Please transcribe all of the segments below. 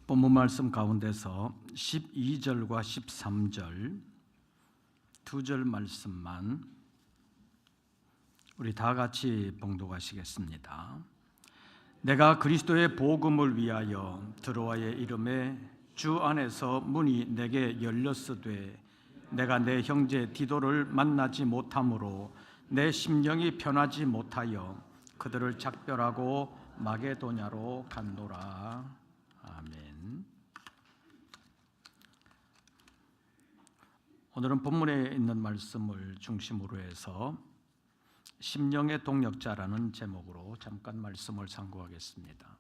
본문 말씀 가운데서 12절과 13절 두 절 말씀만 우리 다 같이 봉독하시겠습니다. 내가 그리스도의 복음을 위하여 드로아의 이름에 주 안에서 문이 내게 열렸으되 내가 내 형제 디도를 만나지 못함으로 내 심령이 편하지 못하여 그들을 작별하고 마게도냐로 갔노라. 아멘. 오늘은 본문에 있는 말씀을 중심으로 해서 심령의 동력자라는 제목으로 잠깐 말씀을 상고하겠습니다.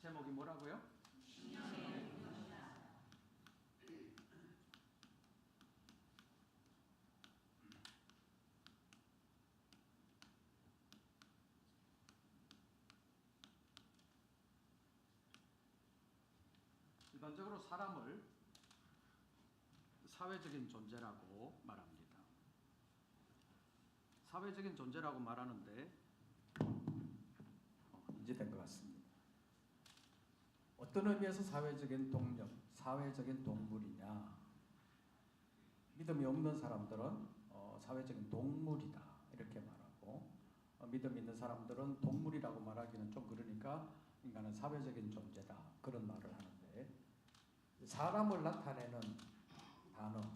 제목이 뭐라고요? 일반적으로 사람을 사회적인 존재라고 말합니다. 사회적인 존재라고 말하는데 이제 된 것 같습니다. 어떤 의미에서 사회적인 동력, 사회적인 동물이냐? 믿음이 없는 사람들은 사회적인 동물이다 이렇게 말하고, 믿음 있는 사람들은 동물이라고 말하기는 좀 그러니까 인간은 사회적인 존재다 그런 말을 하는데, 사람을 나타내는 단어,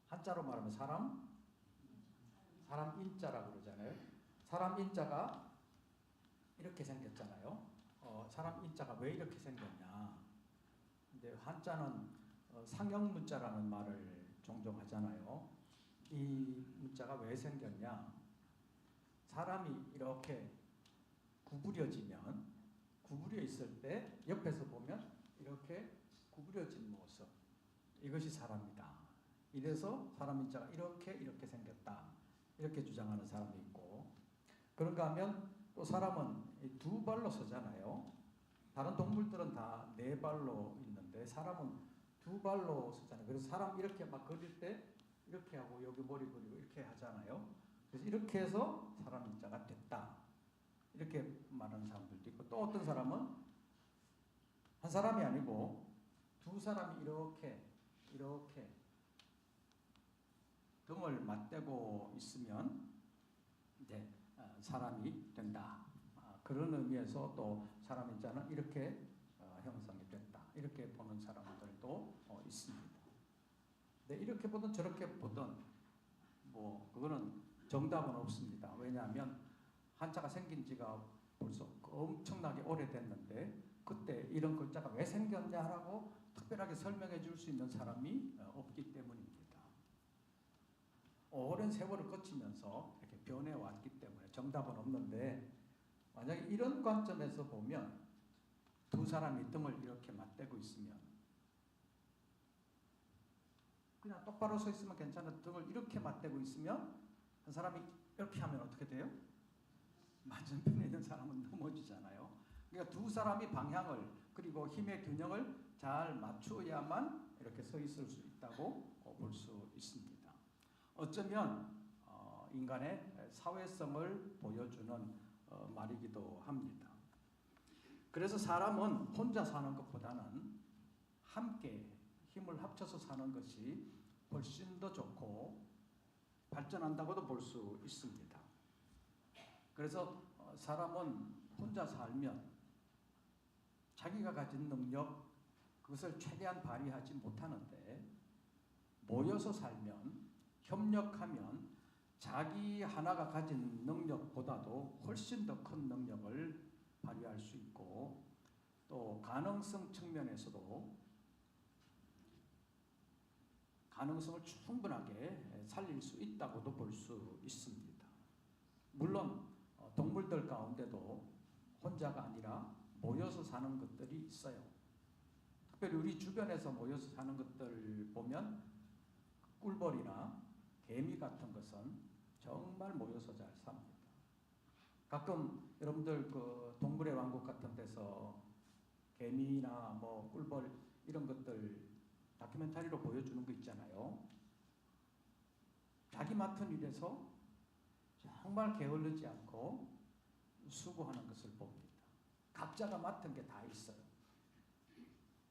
한자로 말하면 사람 인자라고 그러잖아요. 사람 인자가 이렇게 생겼잖아요. 사람 인자가 왜 이렇게 생겼냐? 근데 한자는 상형 문자라는 말을 종종 하잖아요. 이 문자가 왜 생겼냐? 사람이 이렇게 구부려 있을 때 옆에서 보면 이렇게 구부려진 모습, 이것이 사람이다. 이래서 사람 인자가 이렇게 생겼다 이렇게 주장하는 사람이 있고, 그런가 하면 또 사람은 두 발로 서잖아요. 다른 동물들은 다 네 발로 있는데 사람은 두 발로 서잖아요. 그래서 사람 이렇게 막 그릴 때 이렇게 하고 여기 머리 그리고 이렇게 하잖아요. 그래서 이렇게 해서 사람 인자가 됐다 이렇게 말하는 사람들도 있고, 또 어떤 사람은 한 사람이 아니고 두 사람이 이렇게 등을 맞대고 있으면 이제 사람이 된다. 그런 의미에서 또 사람 인자는 이렇게 형성이 됐다 이렇게 보는 사람들도 있습니다. 근데 이렇게 보든 저렇게 보든 뭐 그거는 정답은 없습니다. 왜냐하면 한자가 생긴 지가 벌써 엄청나게 오래됐는데 그때 이런 글자가 왜 생겼냐라고 특별하게 설명해 줄 수 있는 사람이 없기 때문입니다. 오랜 세월을 거치면서 이렇게 변해왔기 때문에 정답은 없는데, 만약에 이런 관점에서 보면 두 사람이 등을 이렇게 맞대고 있으면, 그냥 똑바로 서 있으면 괜찮은데 등을 이렇게 맞대고 있으면 한 사람이 이렇게 하면 어떻게 돼요? 맞은편에 있는 사람은 넘어지잖아요. 그러니까 두 사람이 방향을 그리고 힘의 균형을 잘 맞추어야만 이렇게 서 있을 수 있다고 볼 수 있습니다. 어쩌면 인간의 사회성을 보여주는 말이기도 합니다. 그래서 사람은 혼자 사는 것보다는 함께 힘을 합쳐서 사는 것이 훨씬 더 좋고 발전한다고도 볼 수 있습니다. 그래서 사람은 혼자 살면 자기가 가진 능력, 그것을 최대한 발휘하지 못하는데, 모여서 살면, 협력하면 자기 하나가 가진 능력보다도 훨씬 더 큰 능력을 발휘할 수 있고, 또 가능성 측면에서도 가능성을 충분하게 살릴 수 있다고도 볼 수 있습니다. 물론 동물들 가운데도 혼자가 아니라 모여서 사는 것들이 있어요. 특별히 우리 주변에서 모여서 사는 것들 보면 꿀벌이나 개미 같은 것은 정말 모여서 잘 삽니다. 가끔 여러분들 그 동물의 왕국 같은 데서 개미나 뭐 꿀벌 이런 것들 다큐멘터리로 보여주는 거 있잖아요. 자기 맡은 일에서 정말 게을르지 않고 수고하는 것을 봅니다. 각자가 맡은 게 다 있어요.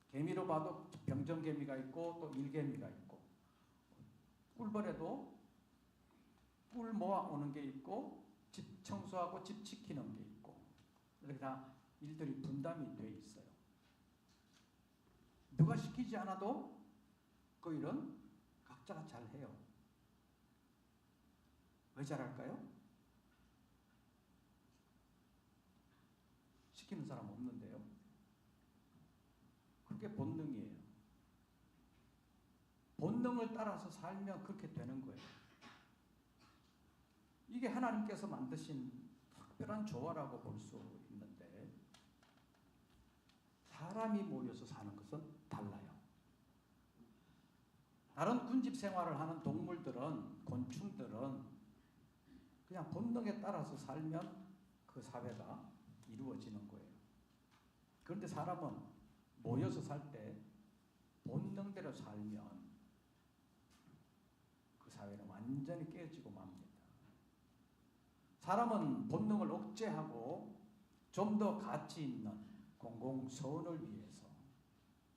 개미로 봐도 병정개미가 있고 또 일개미가 있고, 꿀벌에도 꿀 모아 오는 게 있고 집 청소하고 집 지키는 게 있고, 이렇게 다 일들이 분담이 돼 있어요. 누가 시키지 않아도 그 일은 각자가 잘 해요. 왜 잘할까요? 시키는 사람 없는데요. 그게 본능이에요. 본능을 따라서 살면 그렇게 되는 거예요. 이게 하나님께서 만드신 특별한 조화라고 볼 수 있는데, 사람이 모여서 사는 것은 달라요. 다른 군집 생활을 하는 동물들은, 곤충들은 그냥 본능에 따라서 살면 그 사회가 이루어지는 거예요. 그런데 사람은 모여서 살 때 본능대로 살면 그 사회는 완전히 깨지고 맙니다. 사람은 본능을 억제하고 좀 더 가치 있는 공공선을 위해서,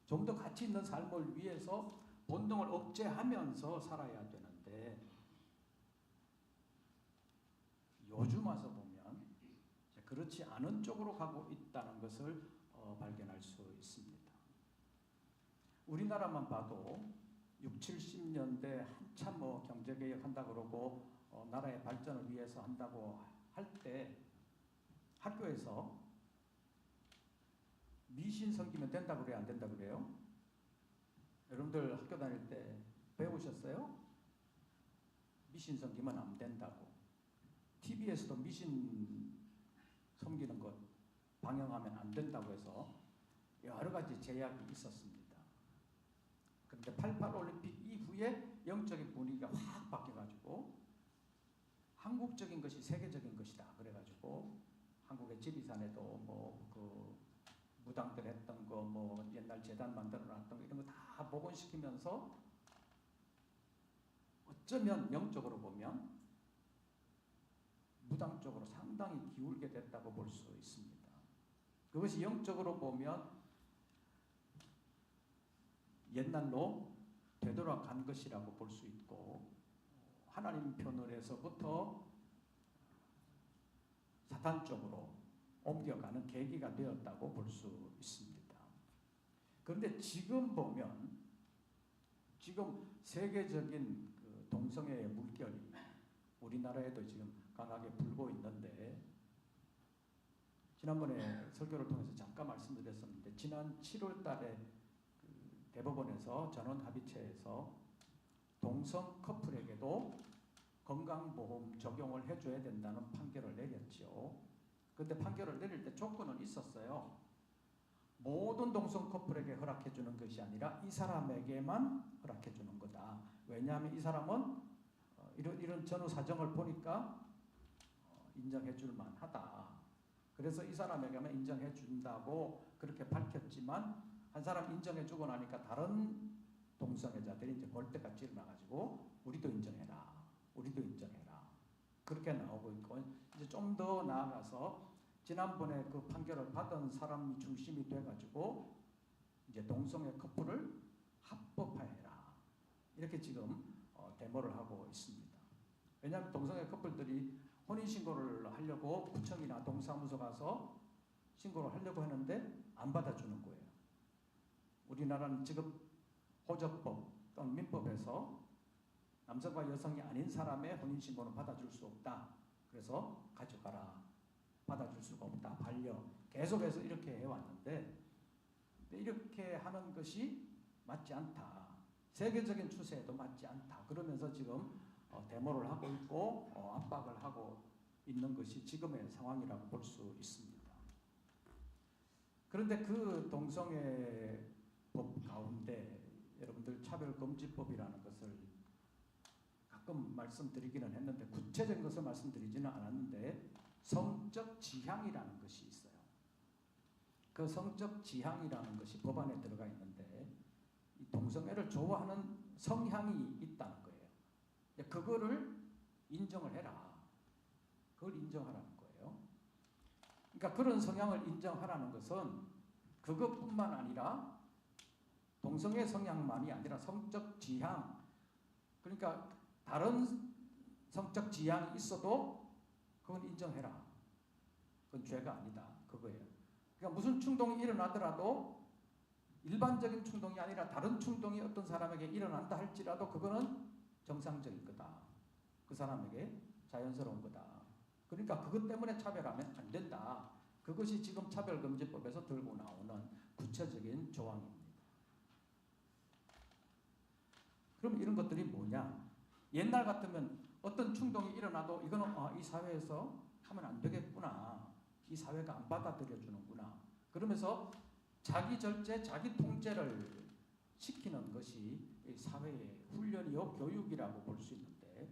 좀 더 가치 있는 삶을 위해서 본능을 억제하면서 살아야 되는데, 요즘 와서 보면 그렇지 않은 쪽으로 가고 있다는 것을 발견할 수 있습니다. 우리나라만 봐도 60, 70년대 한참 경제개혁 한다고 그러고 나라의 발전을 위해서 한다고 할 때 학교에서 미신 섬기면 된다고 그래요? 안 된다고 그래요? 여러분들 학교 다닐 때 배우셨어요? 미신 섬기면 안 된다고. TV에서도 미신 섬기는 것 방영하면 안 된다고 해서 여러 가지 제약이 있었습니다. 그런데 88 올림픽 이후에 영적인 분위기가 확 바뀌어가지고 한국적인 것이 세계적인 것이다. 그래가지고 한국의 지리산에도 그 무당들 했던 거, 옛날 재단 만들어놨던 거 이런 거 다 복원시키면서 어쩌면 영적으로 보면 무당 쪽으로 상당히 기울게 됐다고 볼 수 있습니다. 그것이 영적으로 보면 옛날로 되돌아간 것이라고 볼 수 있고, 하나님 편으로서부터 사탄 쪽으로 옮겨가는 계기가 되었다고 볼 수 있습니다. 그런데 지금 보면, 지금 세계적인 그 동성애의 물결이 우리나라에도 지금 강하게 불고 있는데, 지난번에 설교를 통해서 잠깐 말씀드렸었는데, 지난 7월 달에 그 대법원에서 전원합의체에서 동성 커플에게도 건강보험 적용을 해줘야 된다는 판결을 내렸죠. 그런데 판결을 내릴 때 조건은 있었어요. 모든 동성 커플에게 허락해주는 것이 아니라 이 사람에게만 허락해주는 거다. 왜냐하면 이 사람은 이런 전후 사정을 보니까 인정해줄 만하다. 그래서 이 사람에게만 인정해준다고 그렇게 밝혔지만, 한 사람 인정해주고 나니까 다른 동성애자들이 이제 벌떼같이 일어나가지고 우리도 인정해라, 우리도 인정해라, 그렇게 나오고 있고, 이제 좀 더 나아가서 지난번에 그 판결을 받은 사람이 중심이 돼가지고 이제 동성애 커플을 합법화해라, 이렇게 지금 데모를 하고 있습니다. 왜냐하면 동성애 커플들이 혼인신고를 하려고 구청이나 동사무소 가서 신고를 하려고 하는데 안 받아주는 거예요. 우리나라는 지금 호적법 또는 민법에서 남성과 여성이 아닌 사람의 혼인신고는 받아줄 수 없다. 그래서 가져가라, 받아줄 수가 없다, 반려, 계속해서 이렇게 해왔는데, 이렇게 하는 것이 맞지 않다, 세계적인 추세에도 맞지 않다, 그러면서 지금 데모를 하고 있고 압박을 하고 있는 것이 지금의 상황이라고 볼 수 있습니다. 그런데 그 동성애법 가운데 여러분들 차별금지법이라는 것을 가끔 말씀드리기는 했는데, 구체적인 것을 말씀드리지는 않았는데, 성적 지향이라는 것이 있어요. 그 성적 지향이라는 것이 법안에 들어가 있는데 이 동성애를 좋아하는 성향이 있다는 거예요. 그거를 인정을 해라. 그걸 인정하라는 거예요. 그러니까 그런 성향을 인정하라는 것은 그것뿐만 아니라 동성애 성향만이 아니라 성적 지향, 그러니까 다른 성적 지향이 있어도 그건 인정해라. 그건 죄가 아니다. 그거예요. 그러니까 무슨 충동이 일어나더라도 일반적인 충동이 아니라 다른 충동이 어떤 사람에게 일어난다 할지라도 그거는 정상적인 거다. 그 사람에게 자연스러운 거다. 그러니까 그것 때문에 차별하면 안 된다. 그것이 지금 차별금지법에서 들고 나오는 구체적인 조항입니다. 그럼 이런 것들이 뭐냐? 옛날 같으면 어떤 충동이 일어나도 이거는 이 사회에서 하면 안 되겠구나. 이 사회가 안 받아들여 주는구나. 그러면서 자기 절제, 자기 통제를 시키는 것이 사회의 훈련이요 교육이라고 볼 수 있는데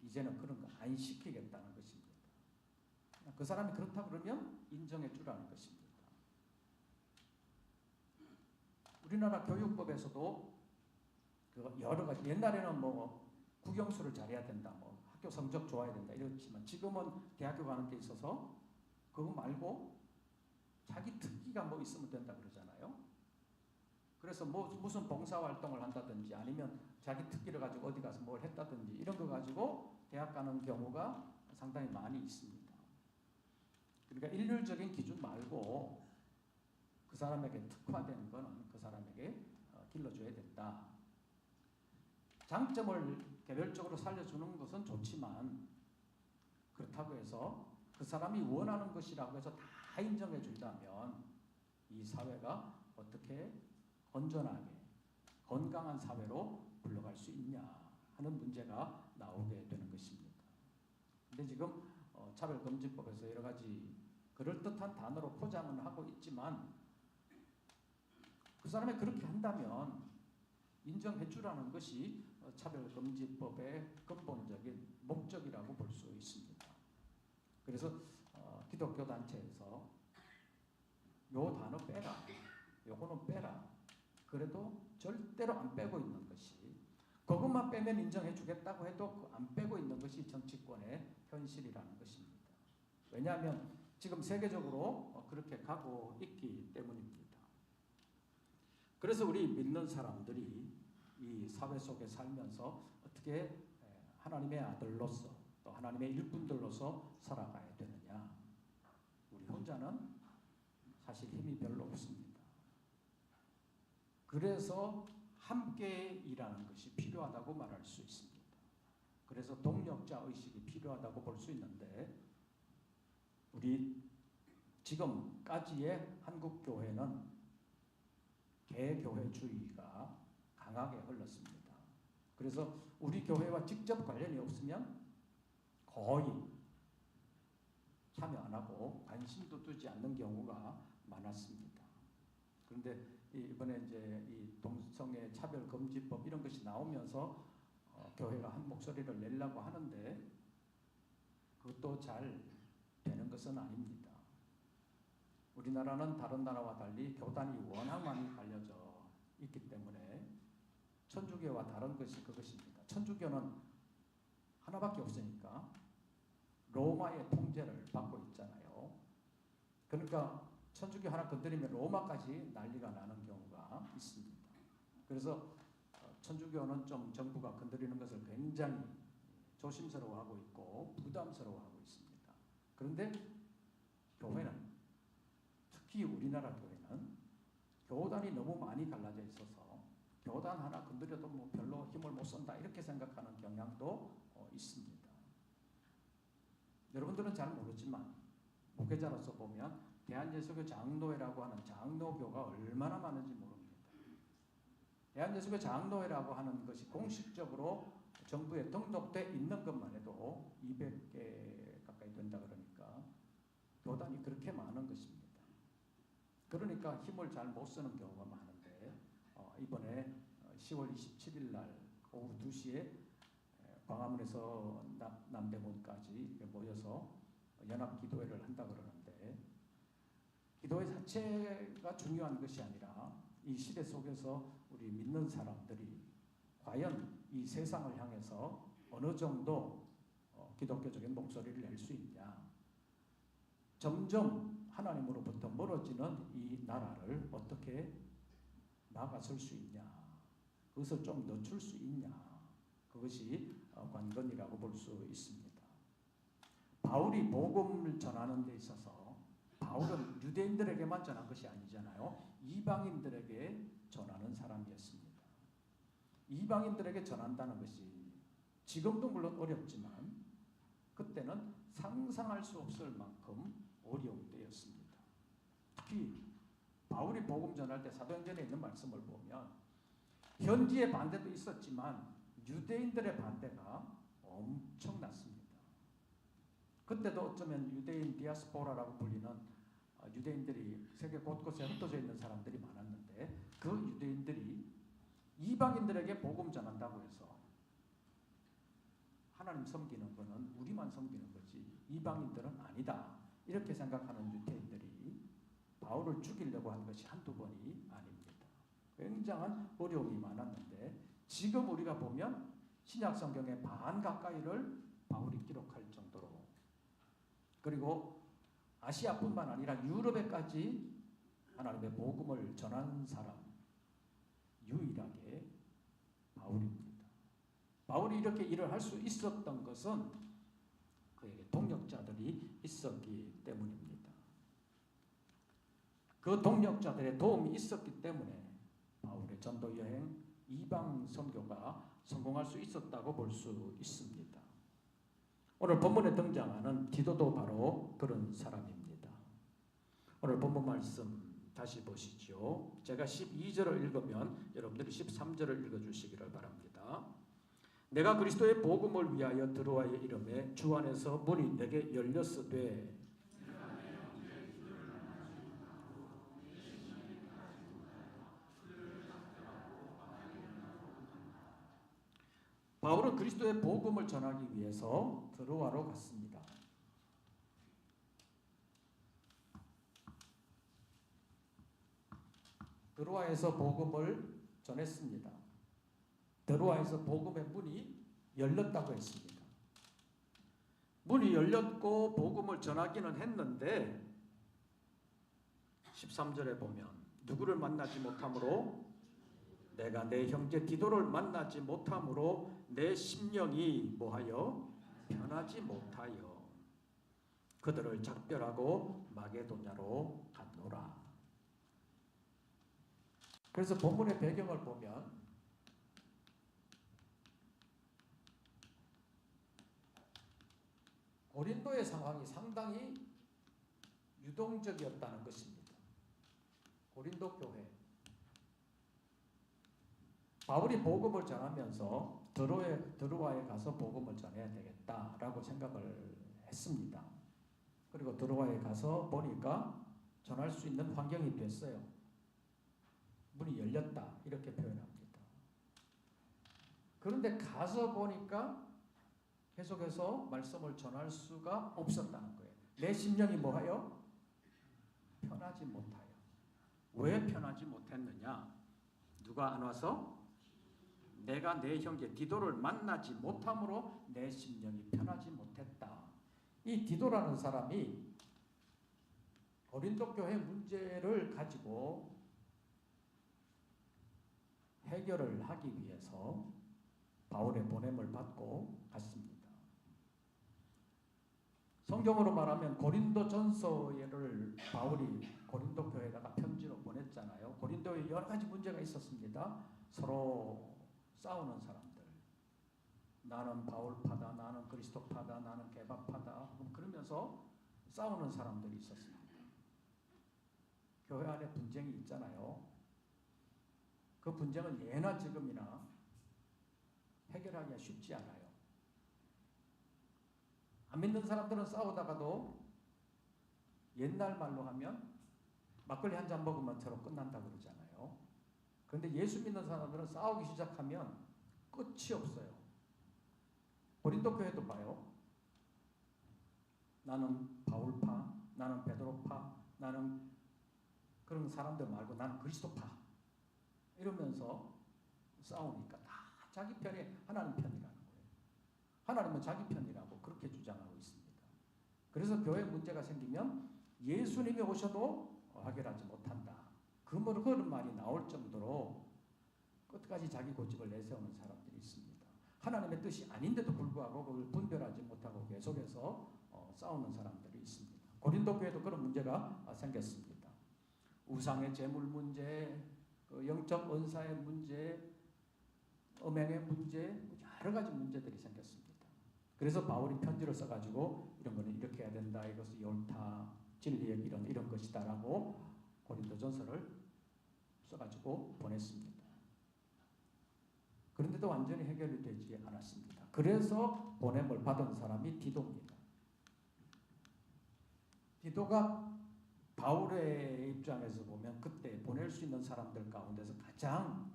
이제는 그런 거 안 시키겠다는 것입니다. 그 사람이 그렇다 그러면 인정해 주라는 것입니다. 우리나라 교육법에서도 그 여러 가지 옛날에는 뭐 국영수를 잘해야 된다, 뭐 학교 성적 좋아야 된다 이렇지만 지금은 대학교 가는 데 있어서 그거 말고 자기 특기가 뭐 있으면 된다 그러잖아요. 그래서 뭐 무슨 봉사활동을 한다든지 아니면 자기 특기를 가지고 어디 가서 뭘 했다든지 이런 거 가지고 대학 가는 경우가 상당히 많이 있습니다. 그러니까 일률적인 기준 말고 그 사람에게 특화된 거는 그 사람에게 길러줘야 된다. 장점을 개별적으로 살려주는 것은 좋지만 그렇다고 해서 그 사람이 원하는 것이라고 해서 다 인정해 준다면 이 사회가 어떻게 건전하게 건강한 사회로 굴러갈 수 있냐 하는 문제가 나오게 되는 것입니다. 근데 지금 차별금지법에서 여러 가지 그럴듯한 단어로 포장은 하고 있지만 그 사람이 그렇게 한다면 인정해 주라는 것이 차별금지법의 근본적인 목적이라고 볼 수 있습니다. 그래서 기독교 단체에서 요 단어 빼라, 요거는 빼라. 그래도 절대로 안 빼고 있는 것이 그것만 빼면 인정해 주겠다고 해도 안 빼고 있는 것이 정치권의 현실이라는 것입니다. 왜냐하면 지금 세계적으로 그렇게 가고 있기 때문입니다. 그래서 우리 믿는 사람들이 이 사회 속에 살면서 어떻게 하나님의 아들로서 또 하나님의 일꾼들로서 살아가야 되느냐. 우리 혼자는 사실 힘이 별로 없습니다. 그래서 함께 일하는 것이 필요하다고 말할 수 있습니다. 그래서 동력자 의식이 필요하다고 볼 수 있는데 우리 지금까지의 한국 교회는 개교회주의가 강하게 흘렀습니다. 그래서 우리 교회와 직접 관련이 없으면 거의 참여 안 하고 관심도 두지 않는 경우가 많았습니다. 그런데 이번에 이제 이 동성애 차별금지법 이런 것이 나오면서 교회가 한 목소리를 내려고 하는데 그것도 잘 되는 것은 아닙니다. 우리나라는 다른 나라와 달리 교단이 워낙 많이 갈려져 있기 때문에 천주교와 다른 것이 그것입니다. 천주교는 하나밖에 없으니까 로마의 통제를 받고 있잖아요. 그러니까 천주교 하나 건드리면 로마까지 난리가 나는 경우가 있습니다. 그래서 천주교는 좀 정부가 건드리는 것을 굉장히 조심스러워하고 있고 부담스러워하고 있습니다. 그런데 교회는 특히 우리나라 교회는 교단이 너무 많이 갈라져 있어서 교단 하나 건드려도 뭐 별로 힘을 못 쓴다 이렇게 생각하는 경향도 있습니다. 여러분들은 잘 모르지만 목회자로서 보면 대한예수교 장로회라고 하는 장로교가 얼마나 많은지 모릅니다. 대한예수교 장로회라고 하는 것이 공식적으로 정부에 등록돼 있는 것만 해도 200개 가까이 된다 그러니까 교단이 그렇게 많은 것입니다. 그러니까 힘을 잘 못 쓰는 경우가 많은데 이번에 10월 27일 날 오후 2시에 광화문에서 남대문까지 모여서 연합기도회를 한다 그러는데 교회 자체가 중요한 것이 아니라 이 시대 속에서 우리 믿는 사람들이 과연 이 세상을 향해서 어느 정도 기독교적인 목소리를 낼 수 있냐. 점점 하나님으로부터 멀어지는 이 나라를 어떻게 나아가설 수 있냐. 그것을 좀 늦출 수 있냐. 그것이 관건이라고 볼 수 있습니다. 바울이 복음을 전하는 데 있어서 바울은 유대인들에게만 전한 것이 아니잖아요. 이방인들에게 전하는 사람이었습니다. 이방인들에게 전한다는 것이 지금도 물론 어렵지만 그때는 상상할 수 없을 만큼 어려운 때였습니다. 특히 바울이 복음 전할 때 사도행전에 있는 말씀을 보면 현지의 반대도 있었지만 유대인들의 반대가 엄청났습니다. 그때도 어쩌면 유대인 디아스포라라고 불리는 유대인들이 세계 곳곳에 흩어져 있는 사람들이 많았는데 그 유대인들이 이방인들에게 복음 전한다고 해서 하나님 섬기는 것은 우리만 섬기는 거지 이방인들은 아니다. 이렇게 생각하는 유대인들이 바울을 죽이려고 한 것이 한두 번이 아닙니다. 굉장한 어려움이 많았는데 지금 우리가 보면 신약 성경의 반 가까이를 바울이 기록할 정도로 그리고 아시아뿐만 아니라 유럽에까지 하나님의 복음을 전한 사람 유일하게 바울입니다. 바울이 이렇게 일을 할 수 있었던 것은 그에게 동력자들이 있었기 때문입니다. 그 동력자들의 도움이 있었기 때문에 바울의 전도 여행 이방 선교가 성공할 수 있었다고 볼 수 있습니다. 오늘 본문에 등장하는 디도도 바로 그런 사람입니다. 오늘 본문 말씀 다시 보시죠. 제가 12절을 읽으면 여러분들이 13절을 읽어주시기를 바랍니다. 내가 그리스도의 복음을 위하여 드로아에 이름에 주 안에서 문이 내게 열렸으되 바울은 그리스도의 복음을 전하기 위해서 드로아로 갔습니다. 드로아에서 복음을 전했습니다. 드로아에서 복음의 문이 열렸다고 했습니다. 문이 열렸고 복음을 전하기는 했는데 13절에 보면 누구를 만나지 못함으로 내가 내 형제 디도를 만나지 못함으로 내 심령이 뭐하여 편하지 못하여 그들을 작별하고 마게도냐로 갔노라. 그래서 본문의 배경을 보면 고린도의 상황이 상당히 유동적이었다는 것입니다. 고린도 교회. 바울이 복음을 전하면서 드로아에 가서 복음을 전해야 되겠다라고 생각을 했습니다. 그리고 드로아에 가서 보니까 전할 수 있는 환경이 됐어요. 문이 열렸다 이렇게 표현합니다. 그런데 가서 보니까 계속해서 말씀을 전할 수가 없었다는 거예요. 내 심령이 뭐하여? 편하지 못하여. 왜 편하지 못했느냐? 누가 안 와서? 내가 내 형제 디도를 만나지 못함으로 내 심령이 편하지 못했다. 이 디도라는 사람이 고린도 교회 문제를 가지고 해결을 하기 위해서 바울의 보냄을 받고 갔습니다. 성경으로 말하면 고린도 전서를 바울이 고린도 교회에다가 편지로 보냈잖아요. 고린도에 여러 가지 문제가 있었습니다. 서로 싸우는 사람들. 나는 바울파다, 나는 그리스도파다, 나는 개바파다. 그러면서 싸우는 사람들이 있었습니다. 교회 안에 분쟁이 있잖아요. 그 분쟁은 예나 지금이나 해결하기가 쉽지 않아요. 안 믿는 사람들은 싸우다가도 옛날 말로 하면 막걸리 한 잔 먹으면 서로 끝난다고 그러잖아요. 그런데 예수 믿는 사람들은 싸우기 시작하면 끝이 없어요. 고린도 교회도 봐요. 나는 바울파, 나는 베드로파, 나는 그런 사람들 말고 나는 그리스도파 이러면서 싸우니까 다 자기 편이 하나님 편이라는 거예요. 하나님은 자기 편이라고 그렇게 주장하고 있습니다. 그래서 교회 문제가 생기면 예수님이 오셔도 해결하지 못한다. 그런 말이 나올 정도로 끝까지 자기 고집을 내세우는 사람들이 있습니다. 하나님의 뜻이 아닌데도 불구하고 그걸 분별하지 못하고 계속해서 싸우는 사람들이 있습니다. 고린도 교회도 그런 문제가 생겼습니다. 우상의 제물 문제, 영적 은사의 문제, 음행의 문제, 여러 가지 문제들이 생겼습니다. 그래서 바울이 편지를 써가지고 이런 거는 이렇게 해야 된다. 이것이 옳다, 진리의 길은 이런 것이다라고 고린도전서를 써가지고 보냈습니다. 그런데도 완전히 해결이 되지 않았습니다. 그래서 보냄을 받은 사람이 디도입니다. 디도가 바울의 입장에서 보면 그때 보낼 수 있는 사람들 가운데서 가장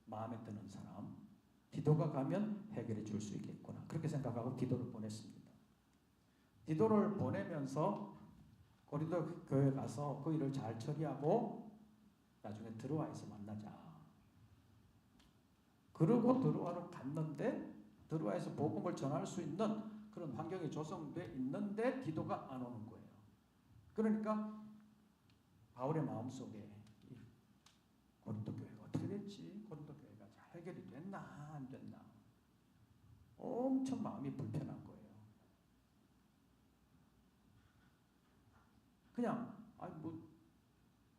마음에 드는 사람, 디도가 가면 해결해 줄 수 있겠구나 그렇게 생각하고 디도를 보냈습니다. 디도를 보내면서 고린도 교회 가서 그 일을 잘 처리하고 나중에 드로아에서 만나자. 그러고 드로아로 갔는데 드로아에서 복음을 전할 수 있는 그런 환경이 조성돼 있는데 디도가 안 오는 거예요. 그러니까 바울의 마음속에 고린도 교회가 어떻게 됐지? 고린도 교회가 잘 해결이 됐나 안 됐나? 엄청 마음이 불편한 거예요. 그냥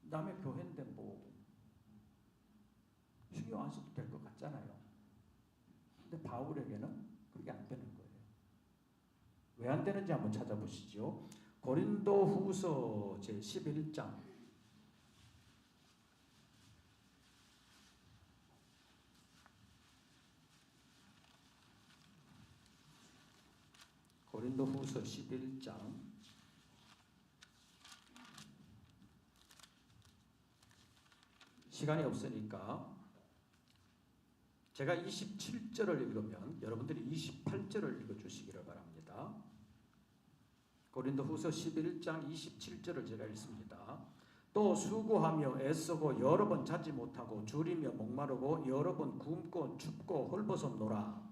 남의 교회인데 신경 안 써도 될 것 같잖아요. 근데 바울에게는 그게 안 되는 거예요. 왜 안 되는지 한번 찾아보시죠. 고린도 후서 제11장 고린도 후서 11장 시간이 없으니까 제가 27절을 읽으면 여러분들이 28절을 읽어주시기를 바랍니다. 고린도 후서 11장 27절을 제가 읽습니다. 또 수고하며 애쓰고 여러 번 자지 못하고 줄이며 목마르고 여러 번 굶고 춥고 헐벗었노라.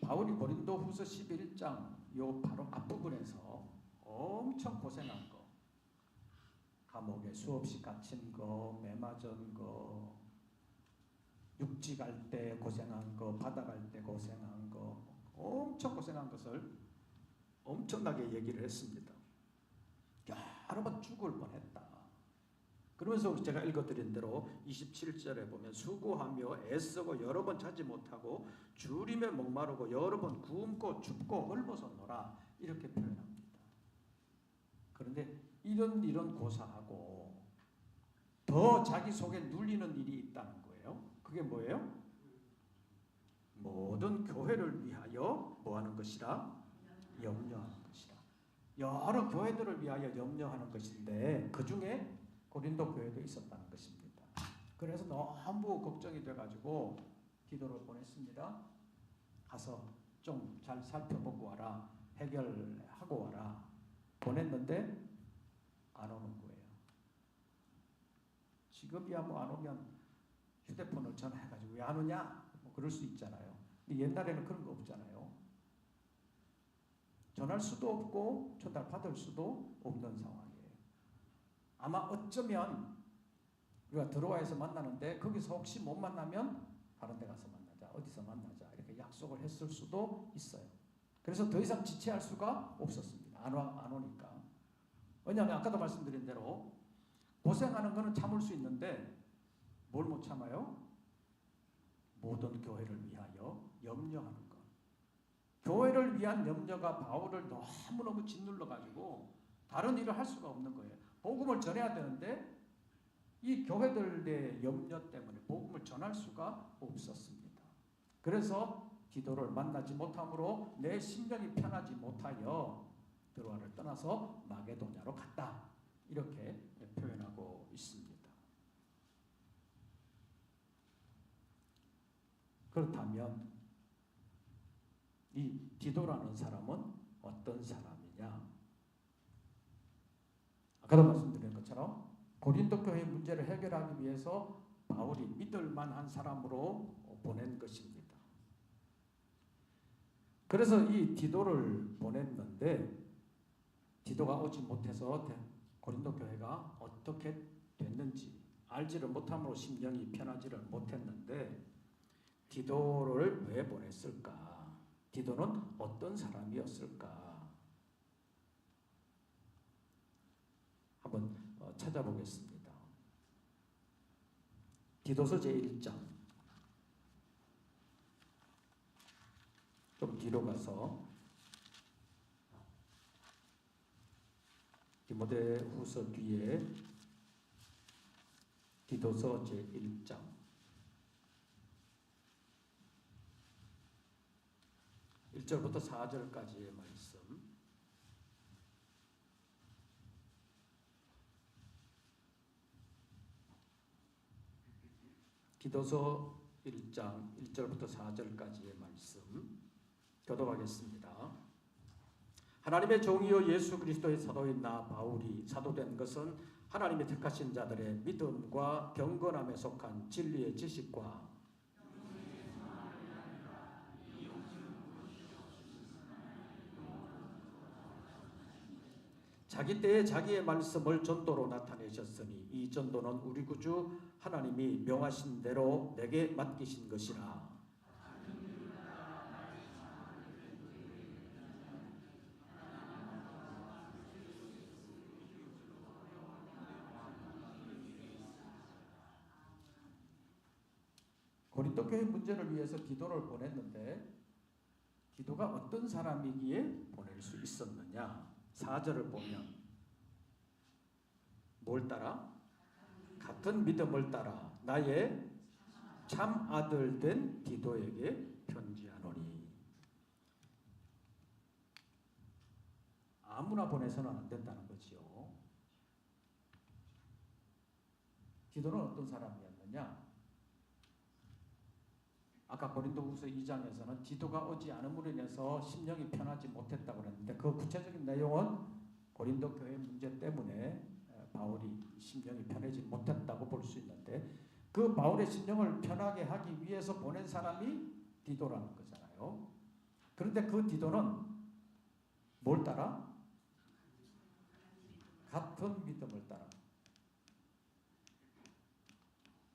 바울이 고린도 후서 11장 요 바로 앞부분에서 엄청 고생한 거, 감옥에 수없이 갇힌 거, 매 맞은 거, 육지 갈 때 고생한 거, 바다 갈 때 고생한 거, 엄청 고생한 것을 엄청나게 얘기를 했습니다. 여러 번 죽을 뻔했다. 그러면서 제가 읽어드린 대로 27절에 보면 수고하며 애쓰고 여러 번 자지 못하고 줄이며 목마르고 여러 번 굶고 춥고 헐벗었노라 이렇게 표현합니다. 그런데 이런 고사하고 더 자기 속에 눌리는 일이 있다는 거예요. 그게 뭐예요? 모든 교회를 위하여 뭐하는 것이라? 염려하는 것이라. 여러 교회들을 위하여 염려하는 것인데 그 중에 고린도 교회도 있었다는 것입니다. 그래서 너무 걱정이 돼가지고 디도를 보냈습니다. 가서 좀 잘 살펴보고 와라. 해결하고 와라. 보냈는데 안 오는 거예요. 지금이야 안 오면 휴대폰을 전화해가지고 왜 안 오냐? 그럴 수 있잖아요. 근데 옛날에는 그런 거 없잖아요. 전할 수도 없고 전달받을 수도 없는 상황이에요. 아마 어쩌면 우리가 드로아에서 만나는데 거기서 혹시 못 만나면 다른 데 가서 만나자, 어디서 만나자 이렇게 약속을 했을 수도 있어요. 그래서 더 이상 지체할 수가 없었습니다. 안 오니까. 왜냐하면 아까도 말씀드린 대로 고생하는 거는 참을 수 있는데 뭘 못 참아요? 모든 교회를 위하여 염려하는 것. 교회를 위한 염려가 바울을 너무너무 짓눌러가지고 다른 일을 할 수가 없는 거예요. 복음을 전해야 되는데 이 교회들의 염려 때문에 복음을 전할 수가 없었습니다. 그래서 디도를 만나지 못함으로 내 심령이 편하지 못하여 드로아를 떠나서 마게도냐로 갔다. 이렇게 표현하고 있습니다. 그렇다면 이 디도라는 사람은 어떤 사람이냐? 아까도 말씀드린 것처럼 고린도 교회 문제를 해결하기 위해서 바울이 믿을 만한 사람으로 보낸 것입니다. 그래서 이 디도를 보냈는데 디도가 오지 못해서 고린도 교회가 어떻게 됐는지 알지를 못함으로 심령이 편하지를 못했는데 디도를 왜 보냈을까? 디도는 어떤 사람이었을까? 한번 찾아보겠습니다. 디도서 제1장 좀 뒤로 가서 디모데후서 뒤에 디도서 제1장 1절부터 4절까지의 말씀. 디도서 1장 1절부터 4절까지의 말씀 교독하겠습니다. 하나님의 종이요 예수 그리스도의 사도인 나 바울이 사도된 것은 하나님의 택하신 자들의 믿음과 경건함에 속한 진리의 지식과 자기 때에 자기의 말씀을 전도로 나타내셨으니 이 전도는 우리 구주 하나님이 명하신 대로 내게 맡기신 것이라. 고린도 교회 문제를 위해서 디도를 보냈는데 디도가 어떤 사람이기에 보낼 수 있었느냐? 4절을 보면 뭘 따라? 같은 믿음을 따라 나의 참 아들 된 디도에게 편지하노니. 아무나 보내서는 안 된다는 거지요. 디도는 어떤 사람이었느냐? 아까 고린도후서 2장에서는 디도가 오지 않음으로 인해서 심령이 편하지 못했다고 그랬는데 그 구체적인 내용은 고린도 교회 문제 때문에 바울이 심령이 편하지 못했다고 볼 수 있는데 그 바울의 심령을 편하게 하기 위해서 보낸 사람이 디도라는 거잖아요. 그런데 그 디도는 뭘 따라? 같은 믿음을 따라.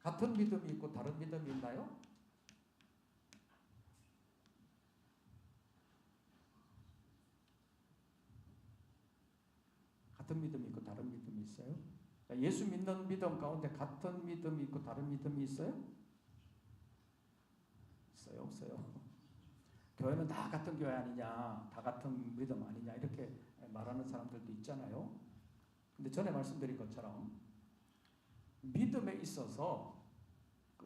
같은 믿음이 있고 다른 믿음이 있나요? 같은 믿음이 있고 다른 믿음이 있어요? 예수 믿는 믿음 가운데 같은 믿음이 있고 다른 믿음이 있어요? 있어요? 없어요? 교회는 다 같은 교회 아니냐, 다 같은 믿음 아니냐 이렇게 말하는 사람들도 있잖아요. 근데 전에 말씀드린 것처럼 믿음에 있어서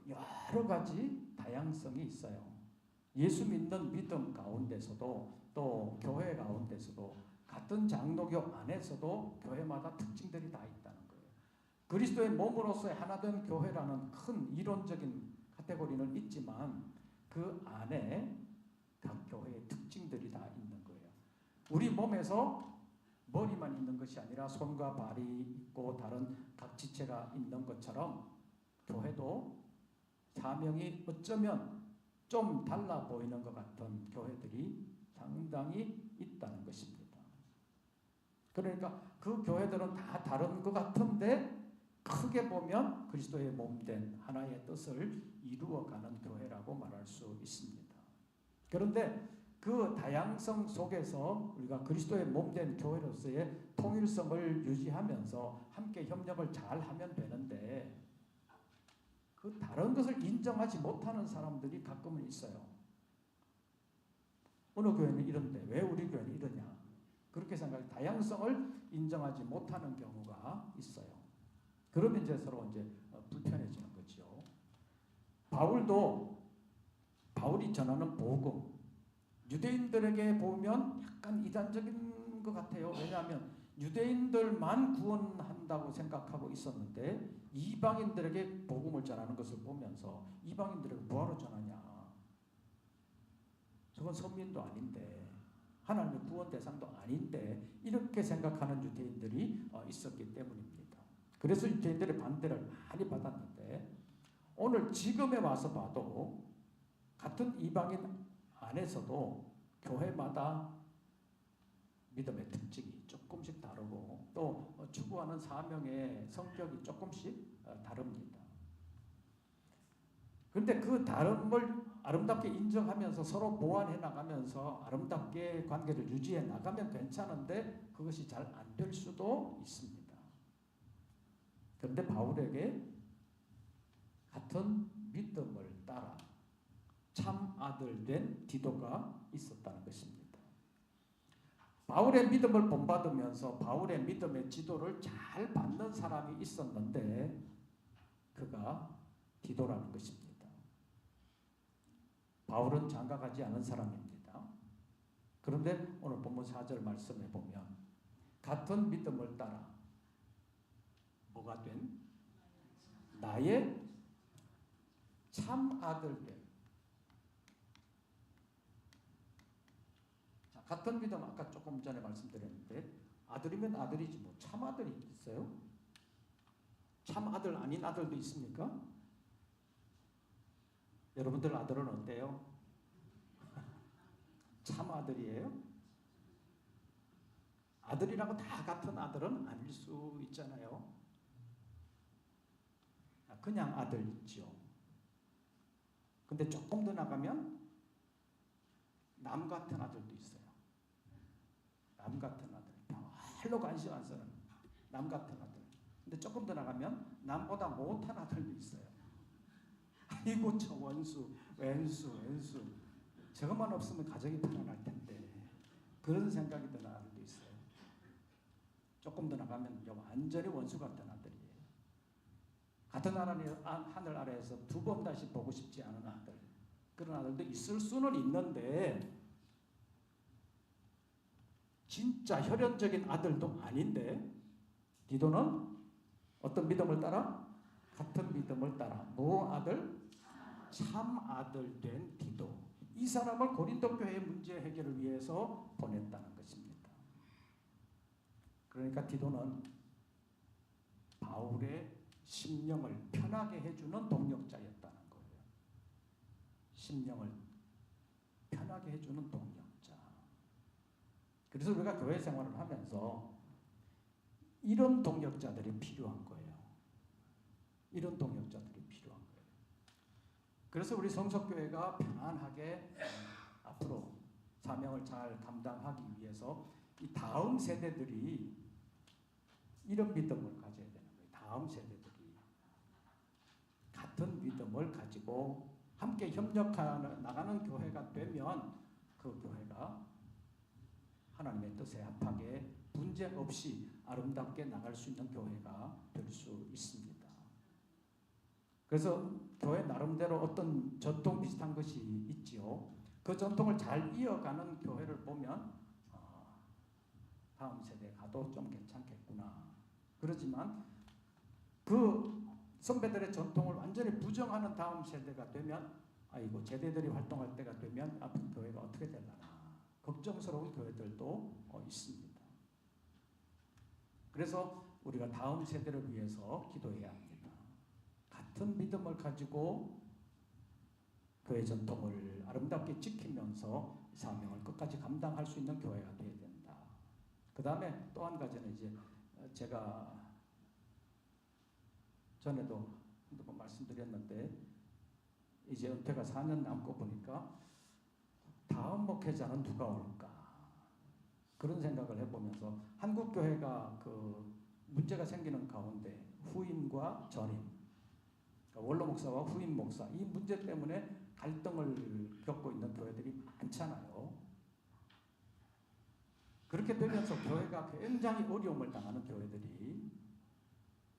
여러 가지 다양성이 있어요. 예수 믿는 믿음 가운데서도 또 교회 가운데서도 같은 장로교 안에서도 교회마다 특징들이 다 있다는 거예요. 그리스도의 몸으로서의 하나된 교회라는 큰 이론적인 카테고리는 있지만 그 안에 각 교회의 특징들이 다 있는 거예요. 우리 몸에서 머리만 있는 것이 아니라 손과 발이 있고 다른 각 지체가 있는 것처럼 교회도 사명이 어쩌면 좀 달라 보이는 것 같은 교회들이 상당히 있다는 것입니다. 그러니까 그 교회들은 다 다른 것 같은데 크게 보면 그리스도의 몸된 하나의 뜻을 이루어가는 교회라고 말할 수 있습니다. 그런데 그 다양성 속에서 우리가 그리스도의 몸된 교회로서의 통일성을 유지하면서 함께 협력을 잘 하면 되는데 그 다른 것을 인정하지 못하는 사람들이 가끔은 있어요. 어느 교회는 이런데 왜 우리 교회는 이러냐? 그렇게 생각해 다양성을 인정하지 못하는 경우가 있어요. 그러면 이제 서로 이제 불편해지는 거죠. 바울이 전하는 복음, 유대인들에게 보면 약간 이단적인 것 같아요. 왜냐하면 유대인들만 구원한다고 생각하고 있었는데 이방인들에게 복음을 전하는 것을 보면서 이방인들에게 뭐하러 전하냐? 그건 선민도 아닌데 하나님의 구원 대상도 아닌데 이렇게 생각하는 유대인들이 있었기 때문입니다. 그래서 유대인들의 반대를 많이 받았는데 오늘 지금에 와서 봐도 같은 이방인 안에서도 교회마다 믿음의 특징이 조금씩 다르고 또 추구하는 사명의 성격이 조금씩 다릅니다. 그런데 그 다름을 아름답게 인정하면서 서로 보완해 나가면서 아름답게 관계를 유지해 나가면 괜찮은데 그것이 잘 안 될 수도 있습니다. 그런데 바울에게 같은 믿음을 따라 참 아들 된 디도가 있었다는 것입니다. 바울의 믿음을 본받으면서 바울의 믿음의 지도를 잘 받는 사람이 있었는데 그가 디도라는 것입니다. 바울은 장가가지 않은 사람입니다. 그런데 오늘 본문 4절 말씀에 보면 같은 믿음을 따라 뭐가 된? 나의 참 아들 된. 자, 같은 믿음 아까 조금 전에 말씀드렸는데 아들이면 아들이지 뭐 참 아들이 있어요? 참 아들 아닌 아들도 있습니까? 여러분들 아들은 어때요? 참 아들이에요? 아들이라고 다 같은 아들은 아닐 수 있잖아요. 그냥 아들이죠. 근데 조금 더 나가면 남 같은 아들도 있어요. 남 같은 아들. 별로 관심 안 쓰는 남 같은 아들. 근데 조금 더 나가면 남보다 못한 아들도 있어요. 아이고 저 원수, 왼수. 저것만 없으면 가정이 편안할 텐데. 그런 생각이 드는 아들도 있어요. 조금 더 나가면 완전히 원수 같은 아들이에요. 같은 하늘 아래에서 두 번 다시 보고 싶지 않은 아들. 그런 아들도 있을 수는 있는데 진짜 혈연적인 아들도 아닌데 디도는 어떤 믿음을 따라? 같은 믿음을 따라 뭐 아들? 참 아들 된 디도. 이 사람을 고린도 교회의 문제 해결을 위해서 보냈다는 것입니다. 그러니까 디도는 바울의 심령을 편하게 해주는 동력자였다는 거예요. 심령을 편하게 해주는 동력자. 그래서 우리가 교회 생활을 하면서 이런 동력자들이 필요한 거예요. 이런 동력자들이 필요한 거예요. 그래서 우리 성석교회가 편안하게 앞으로 사명을 잘 감당하기 위해서 이 다음 세대들이 이런 믿음을 가져야 되는 거예요. 다음 세대들이 같은 믿음을 가지고 함께 협력하는 나가는 교회가 되면 그 교회가 하나님의 뜻에 합하게 분쟁 없이 아름답게 나갈 수 있는 교회가 될 수 있습니다. 그래서 교회 나름대로 어떤 전통 비슷한 것이 있지요. 그 전통을 잘 이어가는 교회를 보면 다음 세대 가도 좀 괜찮겠구나. 그렇지만 그 선배들의 전통을 완전히 부정하는 다음 세대가 되면 아이고 제대들이 활동할 때가 되면 앞으로 교회가 어떻게 되려나 걱정스러운 교회들도 있습니다. 그래서 우리가 다음 세대를 위해서 기도해야 합니다. 같은 믿음을 가지고 교회 전통을 아름답게 지키면서 사명을 끝까지 감당할 수 있는 교회가 되어야 된다. 그 다음에 또 한 가지는 이제 제가 전에도 한번 말씀드렸는데 이제 은퇴가 4년 남고 보니까 다음 목회자는 누가 올까 그런 생각을 해보면서 한국 교회가 그 문제가 생기는 가운데 후임과 전임, 그러니까 원로 목사와 후임 목사 이 문제 때문에 갈등을 겪고 있는 교회들이 많잖아요. 그렇게 되면서 교회가 굉장히 어려움을 당하는 교회들이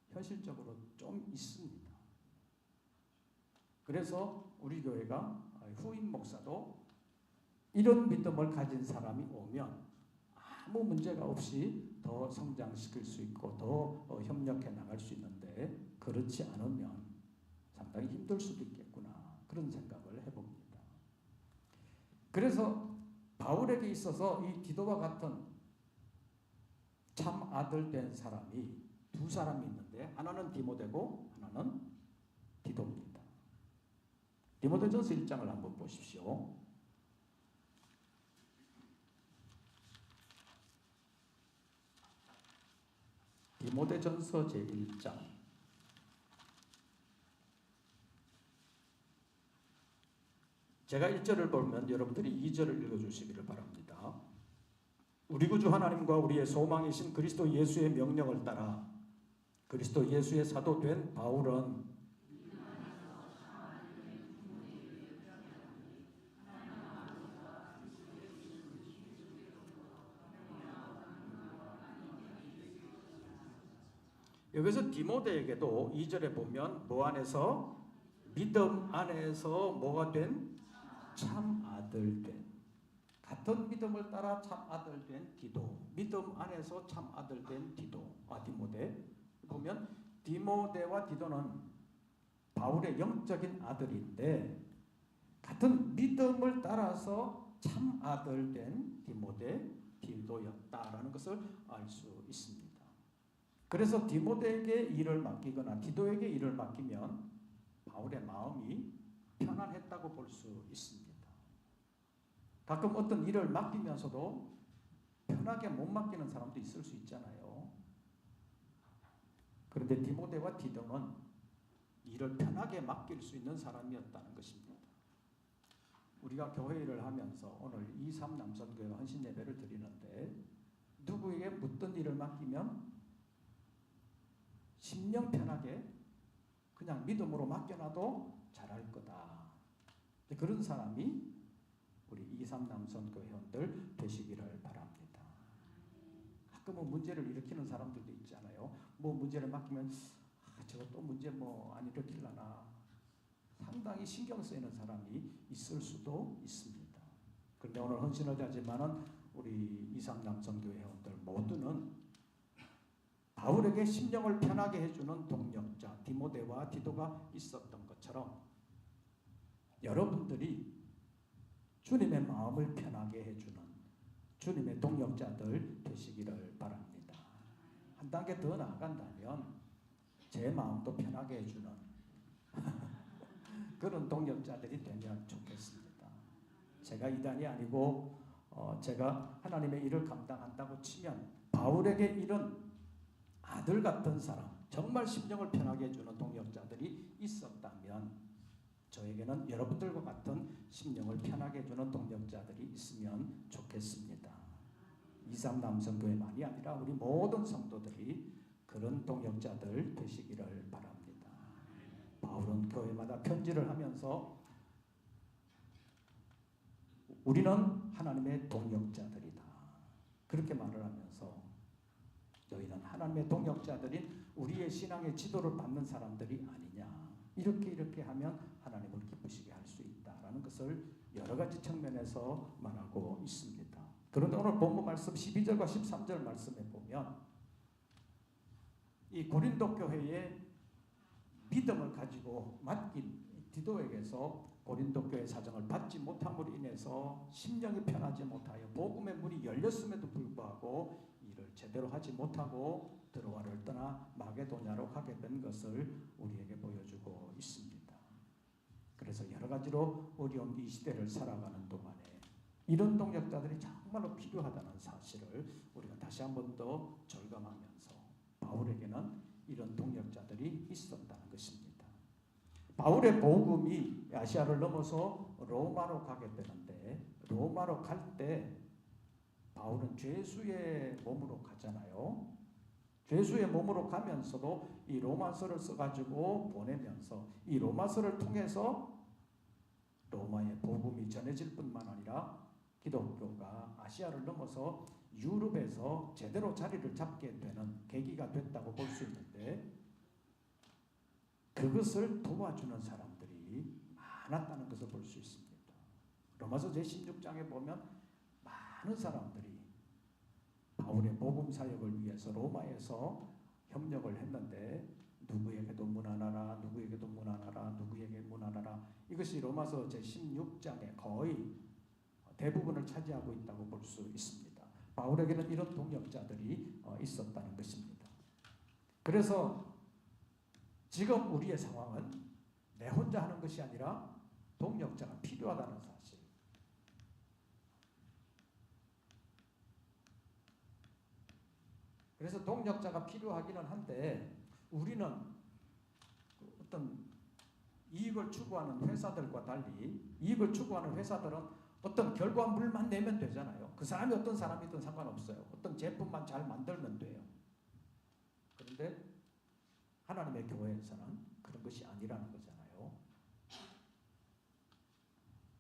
현실적으로 좀 있습니다. 그래서 우리 교회가 후임 목사도 이런 믿음을 가진 사람이 오면 아무 문제가 없이 더 성장시킬 수 있고 더 협력해 나갈 수 있는데 그렇지 않으면 상당히 힘들 수도 있겠구나 그런 생각을 해봅니다. 그래서 바울에게 있어서 이 디도와 같은 참 아들 된 사람이 두 사람이 있는데 하나는 디모데고 하나는 디도입니다. 디모데전서 1장을 한번 보십시오. 디모데전서 제1장 제가 1절을 보면 여러분들이 2절을 읽어주시기를 바랍니다. 우리 구주 하나님과 우리의 소망이신 그리스도 예수의 명령을 따라 그리스도 예수의 사도 된 바울은 여기서 디모데에게도 2절에 보면 뭐 안에서 믿음 안에서 뭐가 된 참 아들 된 같은 믿음을 따라 참 아들 된 디도 믿음 안에서 참 아들 된 디모데 보면 디모데와 디도는 바울의 영적인 아들인데 같은 믿음을 따라서 참 아들 된 디모데 디도였다라는 것을 알 수 있습니다. 그래서 디모데에게 일을 맡기거나 디도에게 일을 맡기면 바울의 마음이 편안했다고 볼 수 있습니다. 가끔 어떤 일을 맡기면서도 편하게 못 맡기는 사람도 있을 수 있잖아요. 그런데 디모데와 디도는 일을 편하게 맡길 수 있는 사람이었다는 것입니다. 우리가 교회 일을 하면서 오늘 2.3 남선교회가 헌신 예배를 드리는데 누구에게 묻던 일을 맡기면 심령 편하게 그냥 믿음으로 맡겨놔도 잘할 거다. 그런 사람이 우리 2.3 남선교회 회원들 되시기를 바랍니다. 가끔은 문제를 일으키는 사람들도 있잖아요. 뭐 문제를 맡기면 저거 또 문제 뭐 안 일으키려나 상당히 신경 쓰이는 사람이 있을 수도 있습니다. 그런데 오늘 헌신을 하지만은 우리 2.3 남선교회 회원들 모두는 바울에게 심령을 편하게 해주는 동력자 디모데와 디도가 있었던 것처럼 여러분들이 주님의 마음을 편하게 해주는 주님의 동력자들 되시기를 바랍니다. 한 단계 더 나아간다면 제 마음도 편하게 해주는 그런 동력자들이 되면 좋겠습니다. 제가 이단이 아니고 제가 하나님의 일을 감당한다고 치면 바울에게 이런 아들 같은 사람, 정말 심령을 편하게 해주는 동력자들이 있었다면 저에게는 여러분들과 같은 심령을 편하게 해주는 동력자들이 있으면 좋겠습니다. 2.3 남성교회만이 아니라 우리 모든 성도들이 그런 동력자들 되시기를 바랍니다. 바울은 교회마다 편지를 하면서 우리는 하나님의 동력자들이다. 그렇게 말을 하면서 너희는 하나님의 동력자들인 우리의 신앙의 지도를 받는 사람들이 아니냐. 이렇게 하면 하나님을 기쁘시게 할 수 있다라는 것을 여러 가지 측면에서 말하고 있습니다. 그런데 오늘 본문 말씀 12절과 13절 말씀에 보면 이 고린도 교회의 믿음을 가지고 맡긴 디도에게서 고린도 교회 사정을 받지 못함으로 인해서 심령이 편하지 못하여 복음의 문이 열렸음에도 불구하고 일을 제대로 하지 못하고 드로아를 떠나 마게도냐로 가게 된 것을 우리에게 보여주고 있습니다. 그래서 여러 가지로 어려운 이 시대를 살아가는 동안에 이런 동력자들이 정말로 필요하다는 사실을 우리가 다시 한 번 더 절감하면서 바울에게는 이런 동력자들이 있었다는 것입니다. 바울의 복음이 아시아를 넘어서 로마로 가게 되는데 로마로 갈 때 바울은 죄수의 몸으로 가잖아요. 죄수의 몸으로 가면서도 이 로마서를 써가지고 보내면서 이 로마서를 통해서 로마의 복음이 전해질 뿐만 아니라 기독교가 아시아를 넘어서 유럽에서 제대로 자리를 잡게 되는 계기가 됐다고 볼 수 있는데 그것을 도와주는 사람들이 많았다는 것을 볼 수 있습니다. 로마서 제16장에 보면 많은 사람들이 바울의 복음 사역을 위해서 로마에서 협력을 했는데 누구에게도 문안하라, 누구에게도 문안하라, 누구에게 문안하라. 이것이 로마서 제16장의 거의 대부분을 차지하고 있다고 볼 수 있습니다. 바울에게는 이런 동역자들이 있었다는 것입니다. 그래서 지금 우리의 상황은 내 혼자 하는 것이 아니라 동역자가 필요하다는 사실. 그래서 동역자가 필요하기는 한데 우리는 어떤 이익을 추구하는 회사들과 달리 이익을 추구하는 회사들은 어떤 결과물만 내면 되잖아요. 그 사람이 어떤 사람이든 상관없어요. 어떤 제품만 잘 만들면 돼요. 그런데 하나님의 교회에서는 그런 것이 아니라는 거잖아요.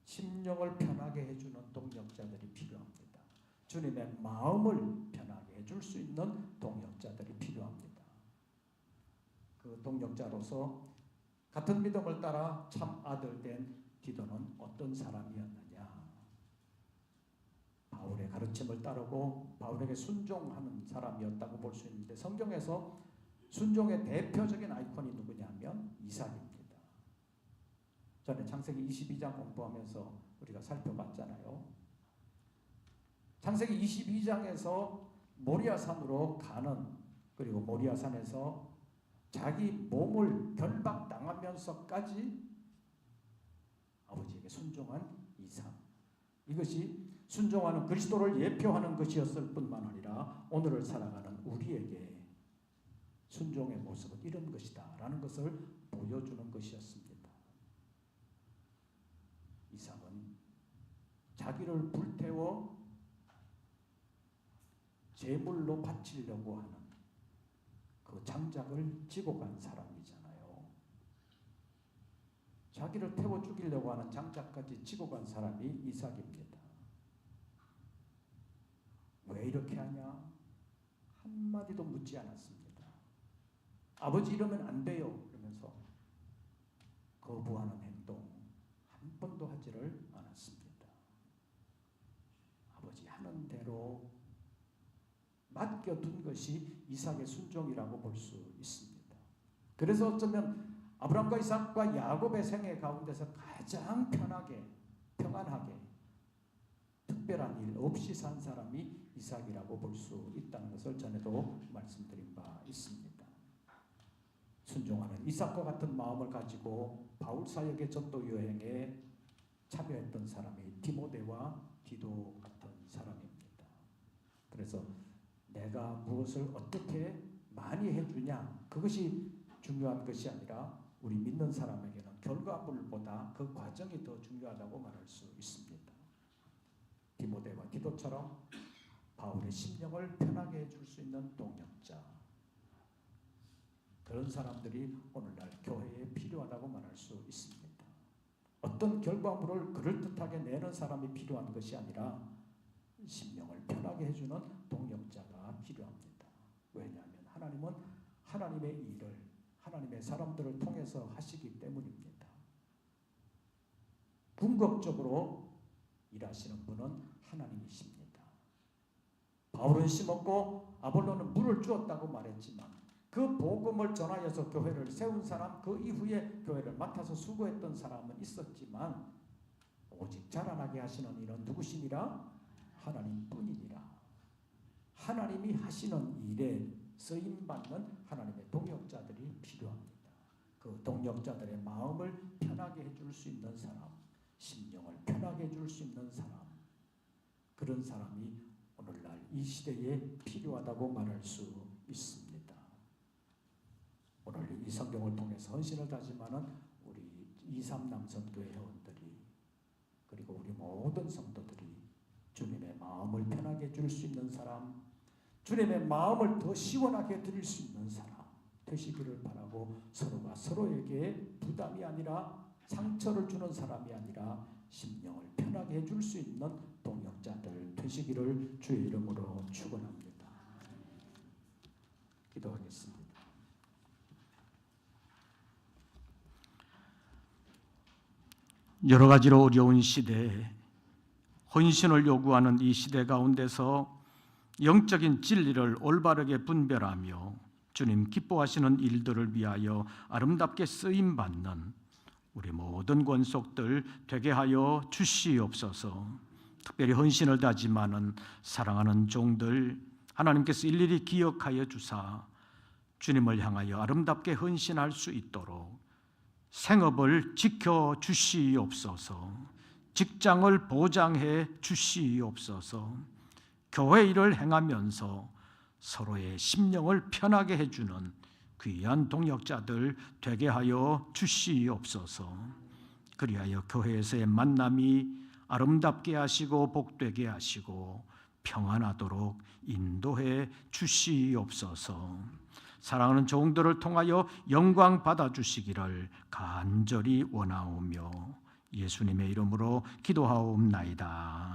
심령을 편하게 해주는 동역자들이 필요합니다. 주님의 마음을 편하게 해줄 수 있는 동역자들이 필요합니다. 그 동역자로서 같은 믿음을 따라 참 아들 된 디도는 어떤 사람이었느냐? 바울의 가르침을 따르고 바울에게 순종하는 사람이었다고 볼 수 있는데 성경에서 순종의 대표적인 아이콘이 누구냐면 이삭입니다. 전에 창세기 22장 공부하면서 우리가 살펴봤잖아요. 창세기 22장에서 모리아산으로 가는, 그리고 모리아산에서 자기 몸을 결박당하면서까지 아버지에게 순종한 이삭. 이것이 순종하는 그리스도를 예표하는 것이었을 뿐만 아니라 오늘을 살아가는 우리에게 순종의 모습은 이런 것이다 라는 것을 보여주는 것이었습니다. 이삭은 자기를 불태워 제물로 바치려고 하는 그 장작을 지고 간 사람이잖아요. 자기를 태워 죽이려고 하는 장작까지 지고 간 사람이 이삭입니다. 왜 이렇게 하냐? 한마디도 묻지 않았습니다. 아버지 이러면 안 돼요 그러면서 거부하는 행동 한 번도 하지를 않았습니다. 아버지 하는 대로 맡겨둔 것이 이삭의 순종이라고 볼 수 있습니다. 그래서 어쩌면 아브라함과 이삭과 야곱의 생애 가운데서 가장 편하게 평안하게 특별한 일 없이 산 사람이 이삭이라고 볼 수 있다는 것을 전에도 말씀드린 바 있습니다. 순종하는 이삭과 같은 마음을 가지고 바울 사역의 전도 여행에 참여했던 사람이 디모데와 디도 같은 사람입니다. 그래서 내가 무엇을 어떻게 많이 해주냐 그것이 중요한 것이 아니라 우리 믿는 사람에게는 결과물보다 그 과정이 더 중요하다고 말할 수 있습니다. 디모데와 디도처럼 바울의 심령을 편하게 해줄 수 있는 동역자, 그런 사람들이 오늘날 교회에 필요하다고 말할 수 있습니다. 어떤 결과물을 그럴듯하게 내는 사람이 필요한 것이 아니라 심령을 편하게 해주는 동역자가 필요합니다. 왜냐하면 하나님은 하나님의 일을 하나님의 사람들을 통해서 하시기 때문입니다. 궁극적으로 일하시는 분은 하나님이십니다. 바울은 심었고 아볼로는 물을 주었다고 말했지만 그 복음을 전하여서 교회를 세운 사람, 그 이후에 교회를 맡아서 수고했던 사람은 있었지만 오직 자라나게 하시는 이는 누구시니라? 하나님뿐이니라. 하나님이 하시는 일에 쓰임받는 하나님의 동역자들이 필요합니다. 그 동역자들의 마음을 편하게 해줄 수 있는 사람, 심령을 편하게 해줄 수 있는 사람, 그런 사람이 오늘날 이 시대에 필요하다고 말할 수 있습니다. 오늘 이 성경을 통해서 헌신을 다짐하는 우리 23 남성교회 회원들이 그리고 우리 모든 성도들이 주님의 마음을 편하게 해줄 수 있는 사람, 주님의 마음을 더 시원하게 드릴 수 있는 사람 되시기를 바라고 서로가 서로에게 부담이 아니라 상처를 주는 사람이 아니라 심령을 편하게 해줄 수 있는 동역자들 되시기를 주의 이름으로 축원합니다. 기도하겠습니다. 여러 가지로 어려운 시대에 헌신을 요구하는 이 시대 가운데서 영적인 진리를 올바르게 분별하며 주님 기뻐하시는 일들을 위하여 아름답게 쓰임받는 우리 모든 권속들 되게 하여 주시옵소서. 특별히 헌신을 다짐하는 사랑하는 종들 하나님께서 일일이 기억하여 주사 주님을 향하여 아름답게 헌신할 수 있도록 생업을 지켜주시옵소서, 직장을 보장해 주시옵소서, 교회 일을 행하면서 서로의 심령을 편하게 해주는 귀한 동역자들 되게 하여 주시옵소서. 그리하여 교회에서의 만남이 아름답게 하시고 복되게 하시고 평안하도록 인도해 주시옵소서. 사랑하는 종들을 통하여 영광 받아주시기를 간절히 원하오며 예수님의 이름으로 기도하옵나이다.